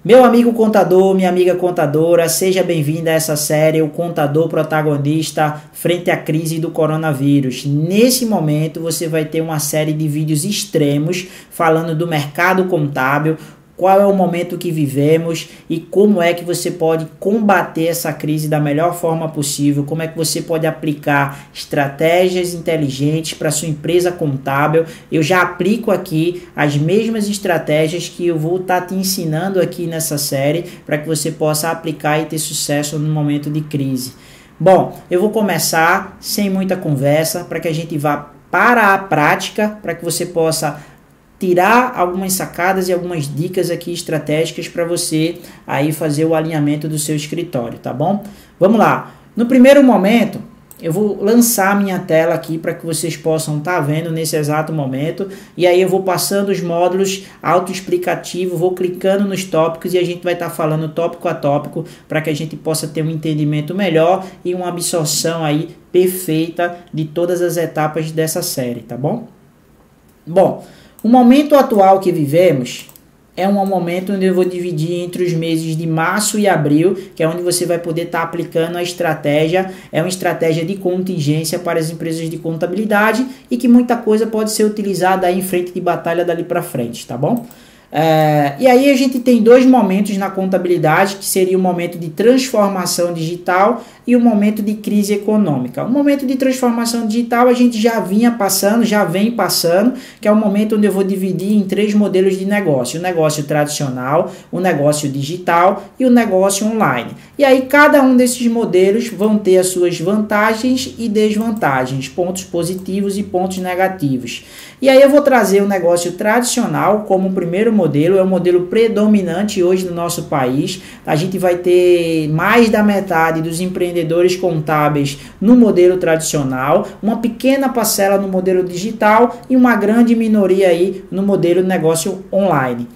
Meu amigo contador, minha amiga contadora, seja bem-vinda a essa série, o Contador Protagonista frente à crise do coronavírus. Nesse momento você vai ter uma série de vídeos extremos falando do mercado contábil, qual é o momento que vivemos e como é que você pode combater essa crise da melhor forma possível, como é que você pode aplicar estratégias inteligentes para sua empresa contábil. Eu já aplico aqui as mesmas estratégias que eu vou estar te ensinando aqui nessa série para que você possa aplicar e ter sucesso no momento de crise. Bom, eu vou começar sem muita conversa para que a gente vá para a prática, para que você possa tirar algumas sacadas e algumas dicas aqui estratégicas para você aí fazer o alinhamento do seu escritório, tá bom? Vamos lá. No primeiro momento, eu vou lançar a minha tela aqui para que vocês possam estar vendo nesse exato momento. E aí eu vou passando os módulos autoexplicativo, vou clicando nos tópicos e a gente vai estar falando tópico a tópico para que a gente possa ter um entendimento melhor e uma absorção aí perfeita de todas as etapas dessa série, tá bom? Bom, o momento atual que vivemos é um momento onde eu vou dividir entre os meses de março e abril, que é onde você vai poder estar aplicando a estratégia. É uma estratégia de contingência para as empresas de contabilidade e que muita coisa pode ser utilizada aí em frente de batalha dali para frente, tá bom? E aí a gente tem dois momentos na contabilidade, que seria o momento de transformação digital e o momento de crise econômica. O momento de transformação digital a gente já vem passando, que é o momento onde eu vou dividir em três modelos de negócio: o negócio tradicional, o negócio digital e o negócio online. E aí cada um desses modelos vão ter as suas vantagens e desvantagens, pontos positivos e pontos negativos. E aí eu vou trazer o negócio tradicional como o primeiro modelo, é o modelo predominante hoje no nosso país. A gente vai ter mais da metade dos empreendedores contábeis no modelo tradicional, uma pequena parcela no modelo digital e uma grande minoria aí no modelo negócio online.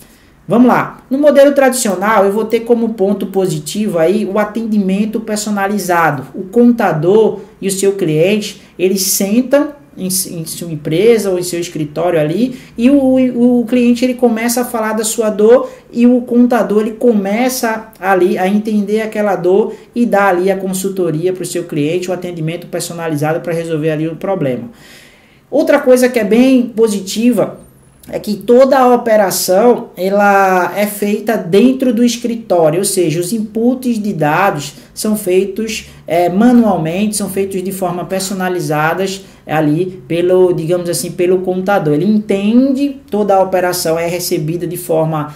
Vamos lá, no modelo tradicional eu vou ter como ponto positivo aí o atendimento personalizado. O contador e o seu cliente, eles sentam em sua empresa ou em seu escritório ali, e o cliente ele começa a falar da sua dor e o contador ele começa ali a entender aquela dor e dá ali a consultoria para o seu cliente, o atendimento personalizado para resolver ali o problema. Outra coisa que é bem positiva é que toda a operação ela é feita dentro do escritório, ou seja, os inputs de dados são feitos manualmente, são feitos de forma personalizadas ali pelo, digamos assim, pelo contador. Ele entende, toda a operação é recebida de forma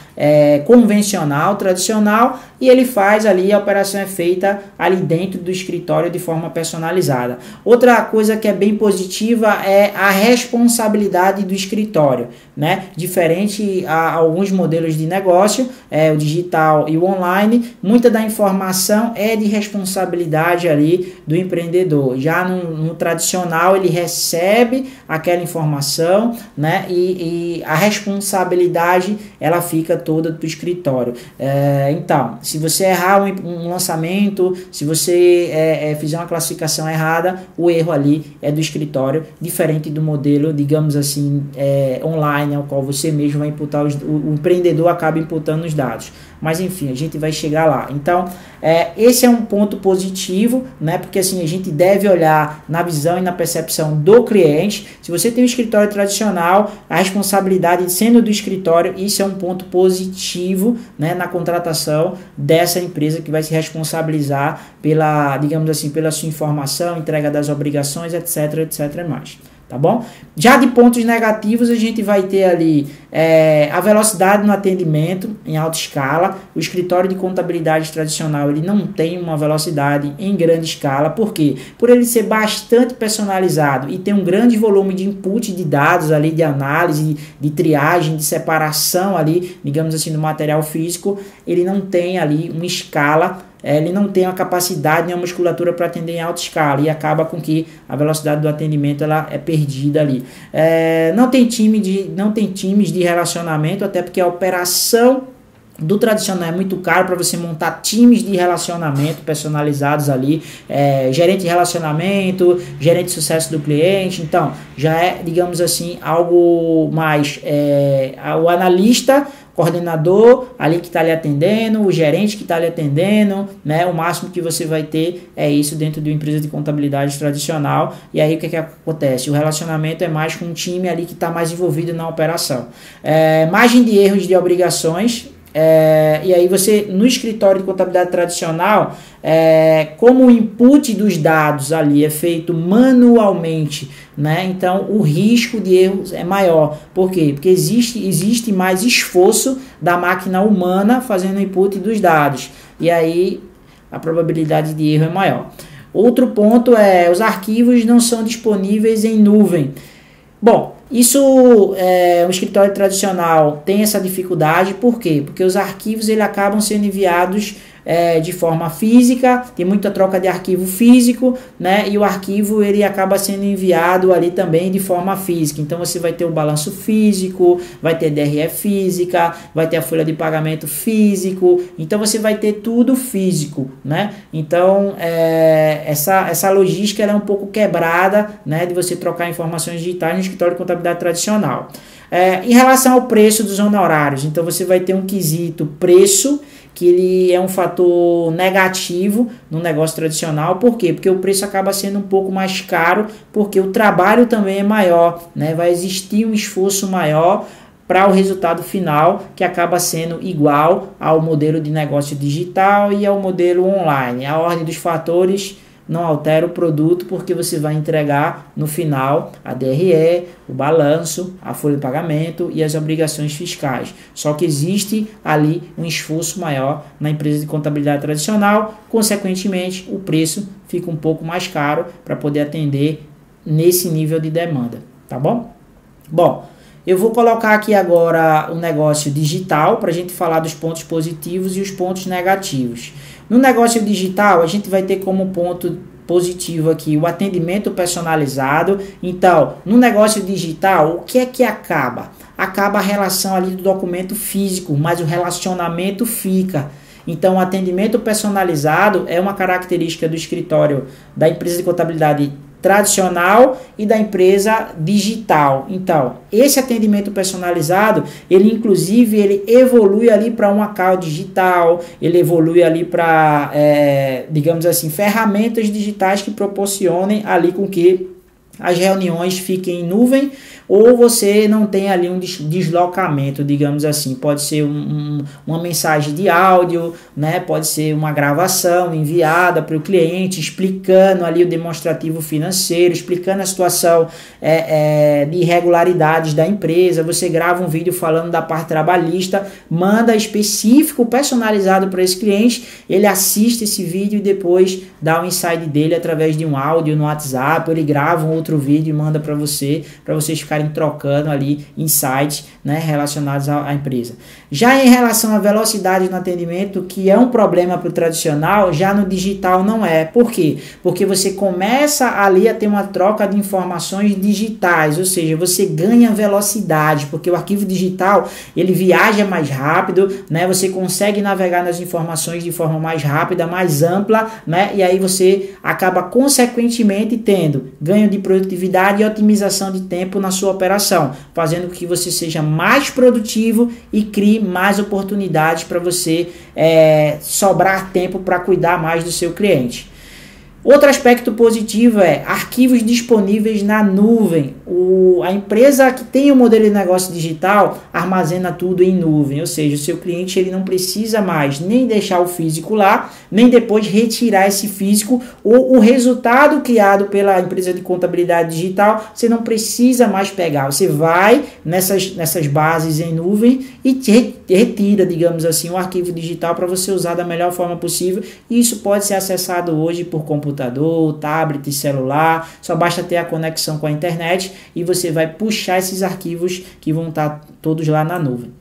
convencional, tradicional, e ele faz ali, a operação é feita ali dentro do escritório de forma personalizada. Outra coisa que é bem positiva é a responsabilidade do escritório, né? Diferente a alguns modelos de negócio, o digital e o online, muita da informação é de responsabilidade ali do empreendedor. Já no tradicional, ele recebe aquela informação, né? E a responsabilidade ela fica toda do escritório. Então, se você errar um lançamento, se você fizer uma classificação errada, o erro ali é do escritório, diferente do modelo, digamos assim, online, ao qual você mesmo vai imputar, o empreendedor acaba imputando os dados. Mas enfim, a gente vai chegar lá. Então, esse é um ponto positivo, né? Porque assim, a gente deve olhar na visão e na percepção do cliente. Se você tem um escritório tradicional, a responsabilidade sendo do escritório, isso é um ponto positivo, né, na contratação dessa empresa que vai se responsabilizar pela, digamos assim, pela sua informação, entrega das obrigações, etc, etc mais. Tá bom? Já de pontos negativos, a gente vai ter ali a velocidade no atendimento em alta escala. O escritório de contabilidade tradicional ele não tem uma velocidade em grande escala. Por quê? Por ele ser bastante personalizado e ter um grande volume de input de dados ali, de análise, de triagem, de separação ali, digamos assim, do material físico, ele não tem ali uma escala. Ele não tem a capacidade nem a musculatura para atender em alta escala e acaba com que a velocidade do atendimento ela é perdida ali. Não tem times de relacionamento, até porque a operação do tradicional é muito caro para você montar times de relacionamento personalizados ali, gerente de relacionamento, gerente de sucesso do cliente. Então já é, digamos assim, algo mais o analista coordenador ali que está lhe atendendo, o gerente que está lhe atendendo, né? O máximo que você vai ter é isso dentro de uma empresa de contabilidade tradicional. E aí o que acontece? O relacionamento é mais com um time ali que está mais envolvido na operação. Margem de erros de obrigações. E aí você, no escritório de contabilidade tradicional, como o input dos dados ali é feito manualmente, né? Então o risco de erros é maior. Por quê? Porque existe mais esforço da máquina humana fazendo o input dos dados. E aí a probabilidade de erro é maior. Outro ponto os arquivos não são disponíveis em nuvem. Bom, isso, o escritório tradicional tem essa dificuldade, por quê? Porque os arquivos acabam sendo enviados de forma física, tem muita troca de arquivo físico, né? E o arquivo ele acaba sendo enviado ali também de forma física. Então você vai ter o balanço físico, vai ter DRE física, vai ter a folha de pagamento físico, então você vai ter tudo físico, né? Então essa logística ela é um pouco quebrada, né? De você trocar informações digitais no escritório de contabilidade tradicional. Em relação ao preço dos honorários, então você vai ter um quesito preço, que ele é um fator negativo no negócio tradicional. Por quê? Porque o preço acaba sendo um pouco mais caro, porque o trabalho também é maior, né? Vai existir um esforço maior para o resultado final, que acaba sendo igual ao modelo de negócio digital e ao modelo online. A ordem dos fatores não altera o produto, porque você vai entregar no final a DRE, o balanço, a folha de pagamento e as obrigações fiscais. Só que existe ali um esforço maior na empresa de contabilidade tradicional, consequentemente o preço fica um pouco mais caro para poder atender nesse nível de demanda, tá bom? Bom, eu vou colocar aqui agora o negócio digital para a gente falar dos pontos positivos e os pontos negativos. No negócio digital, a gente vai ter como ponto positivo aqui o atendimento personalizado. Então, no negócio digital, o que é que acaba? Acaba a relação ali do documento físico, mas o relacionamento fica. Então, o atendimento personalizado é uma característica do escritório da empresa de contabilidade tradicional e da empresa digital. Então, esse atendimento personalizado, ele inclusive ele evolui ali para um account digital, ele evolui ali para, digamos assim, ferramentas digitais que proporcionem ali com que as reuniões fiquem em nuvem, ou você não tem ali um deslocamento, digamos assim. Pode ser uma mensagem de áudio, né? Pode ser uma gravação enviada para o cliente, explicando ali o demonstrativo financeiro, explicando a situação de irregularidades da empresa. Você grava um vídeo falando da parte trabalhista, manda específico, personalizado para esse cliente, ele assiste esse vídeo e depois dá o insight dele através de um áudio no WhatsApp, ele grava um outro vídeo e manda para vocês ficarem trocando ali insights, né, relacionados à empresa. Já em relação à velocidade no atendimento, que é um problema para o tradicional, já no digital não é. Por quê? Porque você começa ali a ter uma troca de informações digitais, ou seja, você ganha velocidade, porque o arquivo digital ele viaja mais rápido, né, você consegue navegar nas informações de forma mais rápida, mais ampla, né, e aí você acaba consequentemente tendo ganho de produtividade e otimização de tempo na sua operação, fazendo com que você seja mais produtivo e crie mais oportunidades para você sobrar tempo para cuidar mais do seu cliente. Outro aspecto positivo é arquivos disponíveis na nuvem. A empresa que tem o modelo de negócio digital armazena tudo em nuvem, ou seja, o seu cliente ele não precisa mais nem deixar o físico lá, nem depois retirar esse físico, ou o resultado criado pela empresa de contabilidade digital, você não precisa mais pegar. Você vai nessas bases em nuvem e retira, digamos assim, o arquivo digital para você usar da melhor forma possível, e isso pode ser acessado hoje por computador, tablet, celular, só basta ter a conexão com a internet e você vai puxar esses arquivos que vão estar todos lá na nuvem.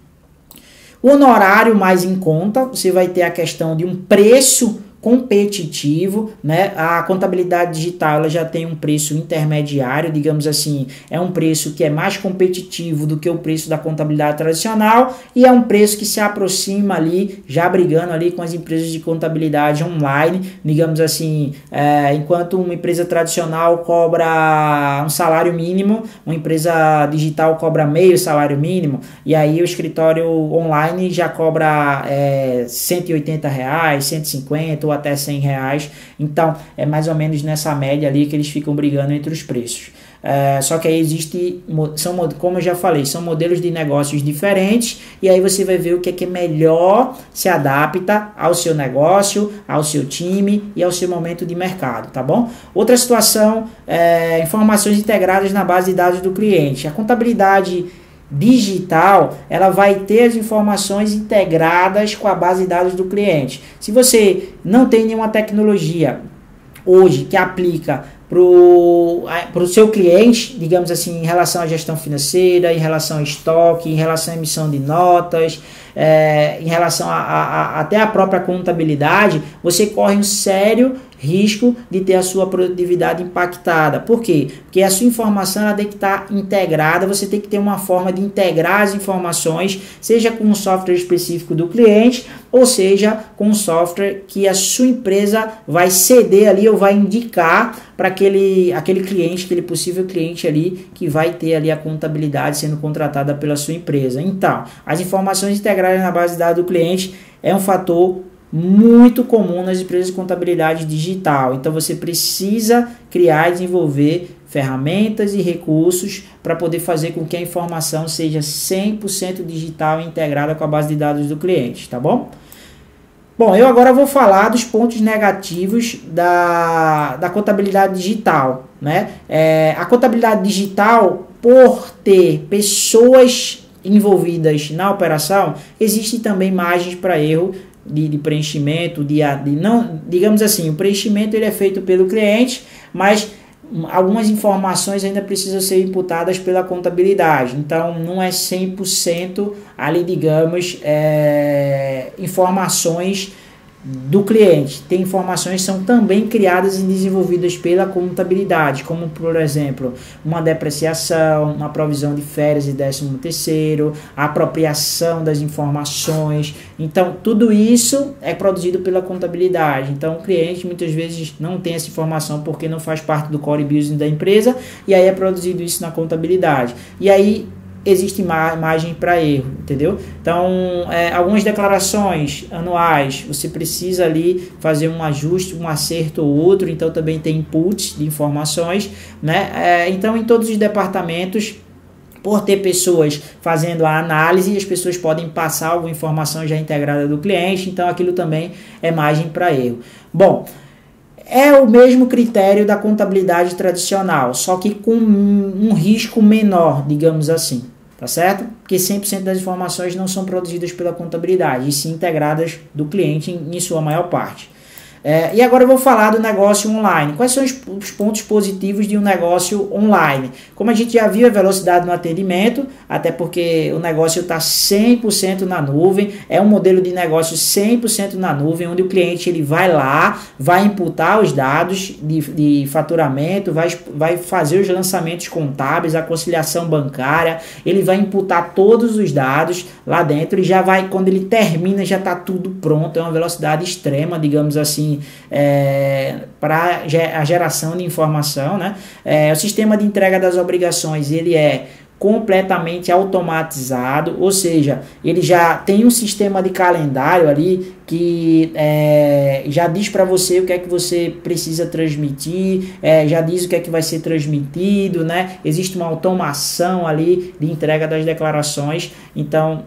O honorário mais em conta, você vai ter a questão de um preço competitivo, né? A contabilidade digital ela já tem um preço intermediário, digamos assim, é um preço que é mais competitivo do que o preço da contabilidade tradicional e é um preço que se aproxima ali, já brigando ali com as empresas de contabilidade online, digamos assim, enquanto uma empresa tradicional cobra um salário mínimo, uma empresa digital cobra meio salário mínimo, e aí o escritório online já cobra R$180, 150 ou até R$100, então é mais ou menos nessa média ali que eles ficam brigando entre os preços. Só que aí como eu já falei, são modelos de negócios diferentes, e aí você vai ver o que é melhor se adapta ao seu negócio, ao seu time e ao seu momento de mercado, tá bom? Outra situação, informações integradas na base de dados do cliente. A contabilidade digital, ela vai ter as informações integradas com a base de dados do cliente. Se você não tem nenhuma tecnologia hoje que aplica para o seu cliente, digamos assim, em relação à gestão financeira, em relação ao estoque, em relação à emissão de notas, em relação até a própria contabilidade, você corre um sério risco de ter a sua produtividade impactada. Por quê? Porque a sua informação ela tem que estar integrada, você tem que ter uma forma de integrar as informações, seja com um software específico do cliente, ou seja, com um software que a sua empresa vai ceder ali ou vai indicar para aquele cliente, aquele possível cliente ali que vai ter ali a contabilidade sendo contratada pela sua empresa. Então, as informações integradas na base de dados do cliente é um fator muito comum nas empresas de contabilidade digital. Então você precisa criar e desenvolver ferramentas e recursos para poder fazer com que a informação seja 100% digital e integrada com a base de dados do cliente, tá bom? Bom, eu agora vou falar dos pontos negativos da contabilidade digital, né? A contabilidade digital, por ter pessoas envolvidas na operação, existem também margens para erro de preenchimento, não, digamos assim, o preenchimento ele é feito pelo cliente, mas algumas informações ainda precisam ser imputadas pela contabilidade, então não é 100% ali, digamos, informações do cliente. Tem informações que são também criadas e desenvolvidas pela contabilidade, como por exemplo, uma depreciação, uma provisão de férias e 13º, a apropriação das informações. Então, tudo isso é produzido pela contabilidade. Então, o cliente muitas vezes não tem essa informação porque não faz parte do core business da empresa, e aí é produzido isso na contabilidade. E aí existe margem para erro, entendeu? Então, algumas declarações anuais, você precisa ali fazer um ajuste, um acerto ou outro, então também tem inputs de informações, né? Então, em todos os departamentos, por ter pessoas fazendo a análise, as pessoas podem passar alguma informação já integrada do cliente, então aquilo também é margem para erro. Bom, é o mesmo critério da contabilidade tradicional, só que com um risco menor, digamos assim. Tá certo? Porque 100% das informações não são produzidas pela contabilidade, e sim integradas do cliente em sua maior parte. E agora eu vou falar do negócio online. Quais são os pontos positivos de um negócio online? Como a gente já viu, a velocidade no atendimento, até porque o negócio está 100% na nuvem, é um modelo de negócio 100% na nuvem, onde o cliente ele vai lá, vai imputar os dados de faturamento, vai fazer os lançamentos contábeis, a conciliação bancária, ele vai imputar todos os dados lá dentro e já vai, quando ele termina, já está tudo pronto, é uma velocidade extrema, digamos assim, para a geração de informação, né? O sistema de entrega das obrigações ele é completamente automatizado, ou seja, ele já tem um sistema de calendário ali que já diz para você o que é que você precisa transmitir, já diz o que é que vai ser transmitido, né? Existe uma automação ali de entrega das declarações, então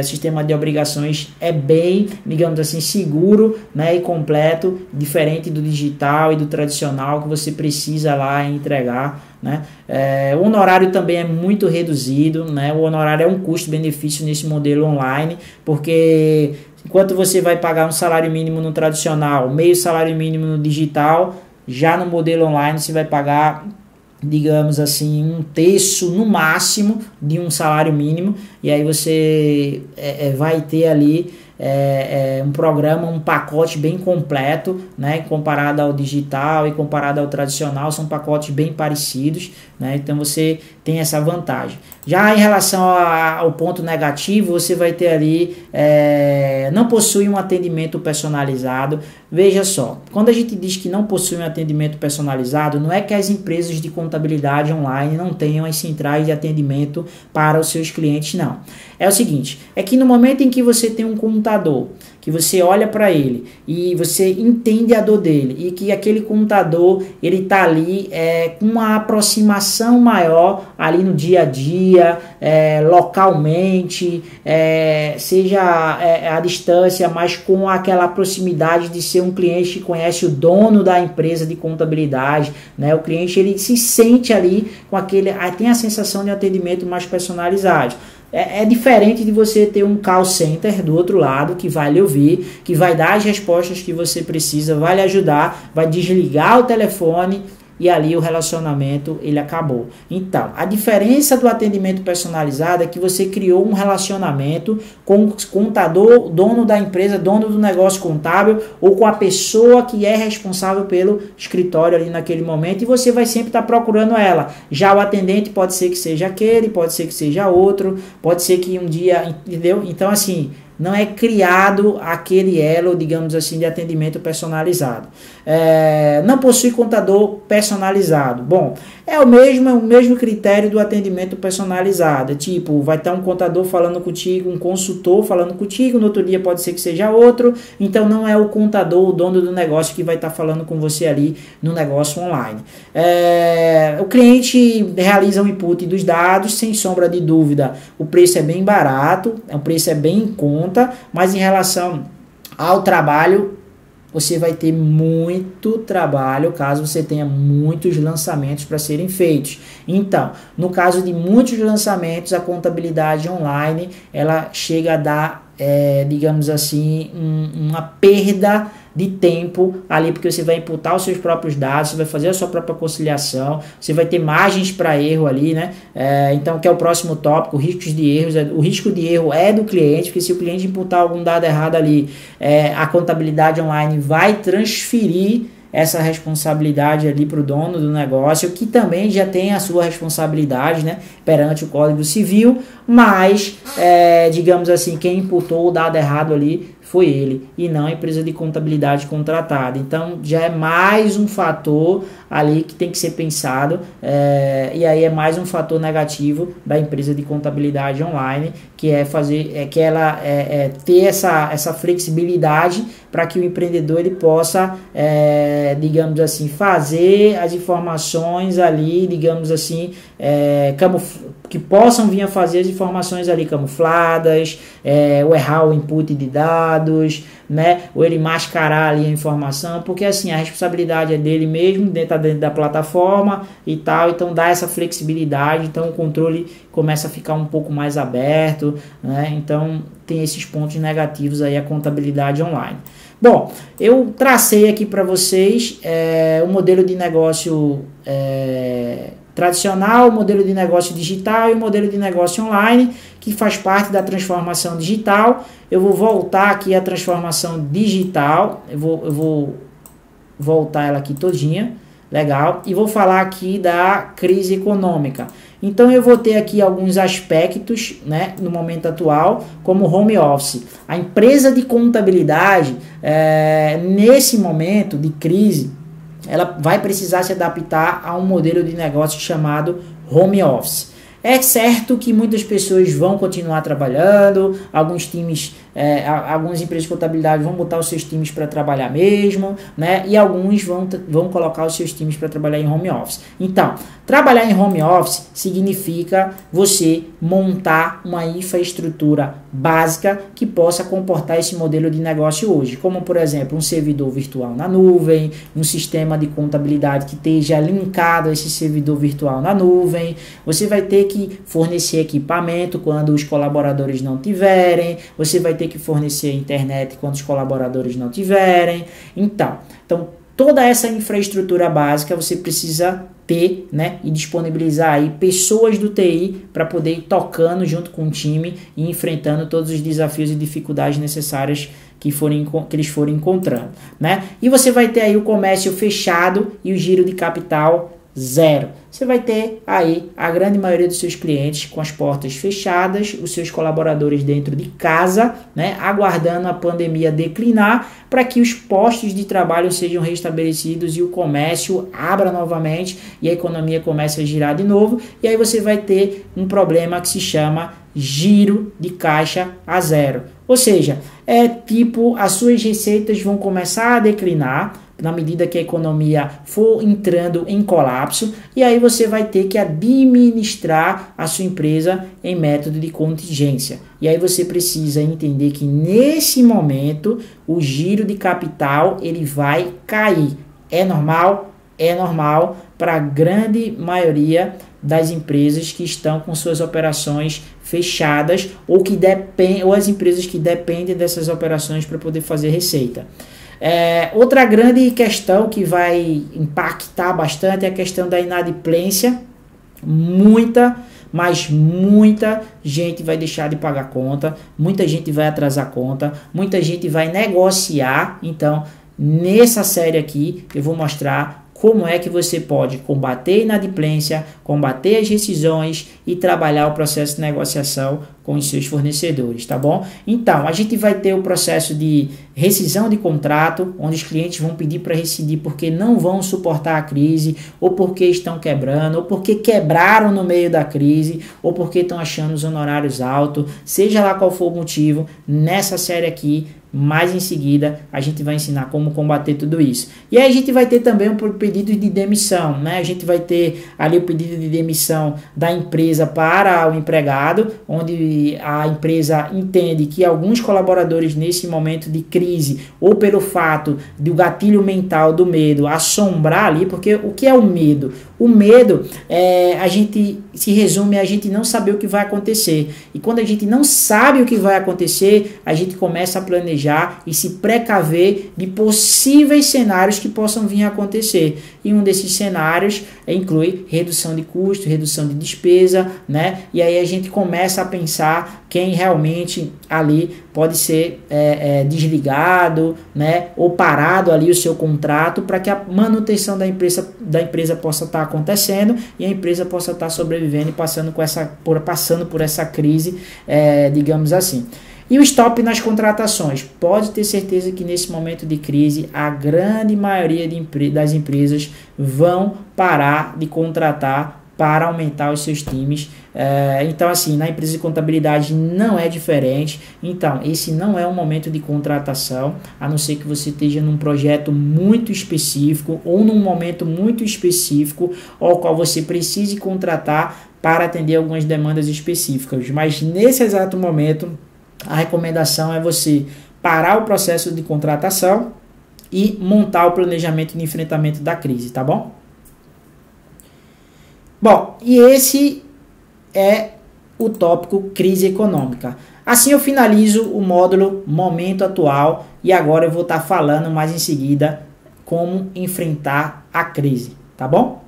o sistema de obrigações é bem, digamos assim, seguro, né, e completo, diferente do digital e do tradicional que você precisa lá entregar, né? O honorário também é muito reduzido, né? O honorário é um custo-benefício nesse modelo online, porque enquanto você vai pagar um salário mínimo no tradicional, meio salário mínimo no digital, já no modelo online você vai pagar, digamos assim, 1/3 no máximo de um salário mínimo. e aí você vai ter ali um programa, um pacote bem completo, né, comparado ao digital e comparado ao tradicional, são pacotes bem parecidos, né, então você tem essa vantagem. Já em relação ao ponto negativo, você vai ter ali, não possui um atendimento personalizado. Veja só, quando a gente diz que não possui um atendimento personalizado, não é que as empresas de contabilidade online não tenham as centrais de atendimento para os seus clientes, não. É o seguinte, é que no momento em que você tem um contador, que você olha para ele e você entende a dor dele e que aquele contador ele está ali com uma aproximação maior ali no dia a dia, localmente, seja a distância, mas com aquela proximidade de ser um cliente que conhece o dono da empresa de contabilidade, né? O cliente ele se sente ali com tem a sensação de atendimento mais personalizado. É diferente de você ter um call center do outro lado que vai lhe ouvir, que vai dar as respostas que você precisa, vai lhe ajudar, vai desligar o telefone e ali o relacionamento ele acabou. Então, a diferença do atendimento personalizado é que você criou um relacionamento com o contador, dono da empresa, dono do negócio contábil ou com a pessoa que é responsável pelo escritório ali naquele momento e você vai sempre estar procurando ela. Já o atendente pode ser que seja aquele, pode ser que seja outro, pode ser que um dia, entendeu? Então, assim, não é criado aquele elo, digamos assim, de atendimento personalizado. Não possui contador personalizado. Bom, é o mesmo critério do atendimento personalizado. Tipo, vai estar um contador falando contigo, um consultor falando contigo, no outro dia pode ser que seja outro. Então, não é o contador, o dono do negócio que vai estar falando com você ali no negócio online. O cliente realiza o input dos dados, sem sombra de dúvida, o preço é bem barato, o preço é bem em conta, mas em relação ao trabalho, você vai ter muito trabalho caso você tenha muitos lançamentos para serem feitos. Então, no caso de muitos lançamentos, a contabilidade online, ela chega a dar, digamos assim, uma perda de tempo ali, porque você vai imputar os seus próprios dados, você vai fazer a sua própria conciliação, você vai ter margens para erro ali, né? Então, que é o próximo tópico, riscos de erros. O risco de erro é do cliente, porque se o cliente imputar algum dado errado ali, a contabilidade online vai transferir essa responsabilidade ali para o dono do negócio, que também já tem a sua responsabilidade, né, perante o Código Civil, mas, digamos assim, quem imputou o dado errado ali foi ele, e não a empresa de contabilidade contratada. Então, já é mais um fator ali que tem que ser pensado, e aí é mais um fator negativo da empresa de contabilidade online, que é ter essa flexibilidade para que o empreendedor ele possa, digamos assim, fazer as informações ali, digamos assim, que possam vir a fazer as informações ali camufladas, ou errar o input de dados, né, ou ele mascarar ali a informação, porque assim, a responsabilidade é dele mesmo, dentro da plataforma e tal, então dá essa flexibilidade, então o controle começa a ficar um pouco mais aberto, né, então tem esses pontos negativos aí a contabilidade online. Bom, eu tracei aqui para vocês o modelo de negócio tradicional, o modelo de negócio digital e o modelo de negócio online, que faz parte da transformação digital. Eu vou voltar aqui à transformação digital, eu vou voltar ela aqui todinha, legal, e vou falar aqui da crise econômica. Então eu vou ter aqui alguns aspectos, né, no momento atual, como home office. A empresa de contabilidade, nesse momento de crise, ela vai precisar se adaptar a um modelo de negócio chamado home office. É certo que muitas pessoas vão continuar trabalhando, alguns times, algumas empresas de contabilidade vão botar os seus times para trabalhar mesmo, né? E alguns vão colocar os seus times para trabalhar em home office. Então, trabalhar em home office significa você montar uma infraestrutura básica que possa comportar esse modelo de negócio hoje, como por exemplo um servidor virtual na nuvem, um sistema de contabilidade que esteja linkado a esse servidor virtual na nuvem. Você vai ter que fornecer equipamento quando os colaboradores não tiverem, você vai ter que fornecer internet quando os colaboradores não tiverem. Então toda essa infraestrutura básica você precisa ter, né, e disponibilizar aí pessoas do TI para poder ir tocando junto com o time e enfrentando todos os desafios e dificuldades necessárias que eles forem encontrando, né? E você vai ter aí o comércio fechado e o giro de capital zero. Você vai ter aí a grande maioria dos seus clientes com as portas fechadas, os seus colaboradores dentro de casa, né, aguardando a pandemia declinar para que os postos de trabalho sejam restabelecidos e o comércio abra novamente e a economia comece a girar de novo. E aí você vai ter um problema que se chama giro de caixa a zero. Ou seja, é tipo, as suas receitas vão começar a declinar na medida que a economia for entrando em colapso, e aí você vai ter que administrar a sua empresa em método de contingência. E aí você precisa entender que nesse momento o giro de capital ele vai cair. É normal? É normal para a grande maioria das empresas que estão com suas operações fechadas ou as empresas que dependem dessas operações para poder fazer receita. Outra grande questão que vai impactar bastante é a questão da inadimplência. Muita gente vai deixar de pagar conta, muita gente vai atrasar conta, muita gente vai negociar. Então, nessa série aqui, eu vou mostrar como é que você pode combater a inadimplência, combater as rescisões e trabalhar o processo de negociação com os seus fornecedores, tá bom? Então, a gente vai ter o processo de rescisão de contrato, onde os clientes vão pedir para rescindir porque não vão suportar a crise, ou porque estão quebrando, ou porque quebraram no meio da crise, ou porque estão achando os honorários altos, seja lá qual for o motivo. Nessa série aqui, mais em seguida, a gente vai ensinar como combater tudo isso. E aí a gente vai ter também um pedido de demissão, né? A gente vai ter ali o pedido de demissão da empresa para o empregado, onde a empresa entende que alguns colaboradores nesse momento de crise, ou pelo fato do gatilho mental do medo assombrar ali, porque o que é o medo? O medo, a gente se resume a gente não saber o que vai acontecer. E quando a gente não sabe o que vai acontecer, a gente começa a planejar e se precaver de possíveis cenários que possam vir a acontecer. E um desses cenários inclui redução de custo, redução de despesa, né? E aí a gente começa a pensar quem realmente ali pode ser desligado, né? Ou parado ali o seu contrato para que a manutenção da empresa possa estar acontecendo e a empresa possa estar sobrevivendo e passando por essa crise, digamos assim. E o stop nas contratações. Pode ter certeza que nesse momento de crise, a grande maioria das empresas vão parar de contratar para aumentar os seus times. Então, assim, na empresa de contabilidade não é diferente. Então, esse não é um momento de contratação, a não ser que você esteja num projeto muito específico ou num momento muito específico, ao qual você precise contratar para atender algumas demandas específicas. Mas nesse exato momento, a recomendação é você parar o processo de contratação e montar o planejamento de enfrentamento da crise, tá bom? Bom, e esse é o tópico crise econômica. Assim eu finalizo o módulo momento atual e agora eu vou estar falando mais em seguida como enfrentar a crise, tá bom?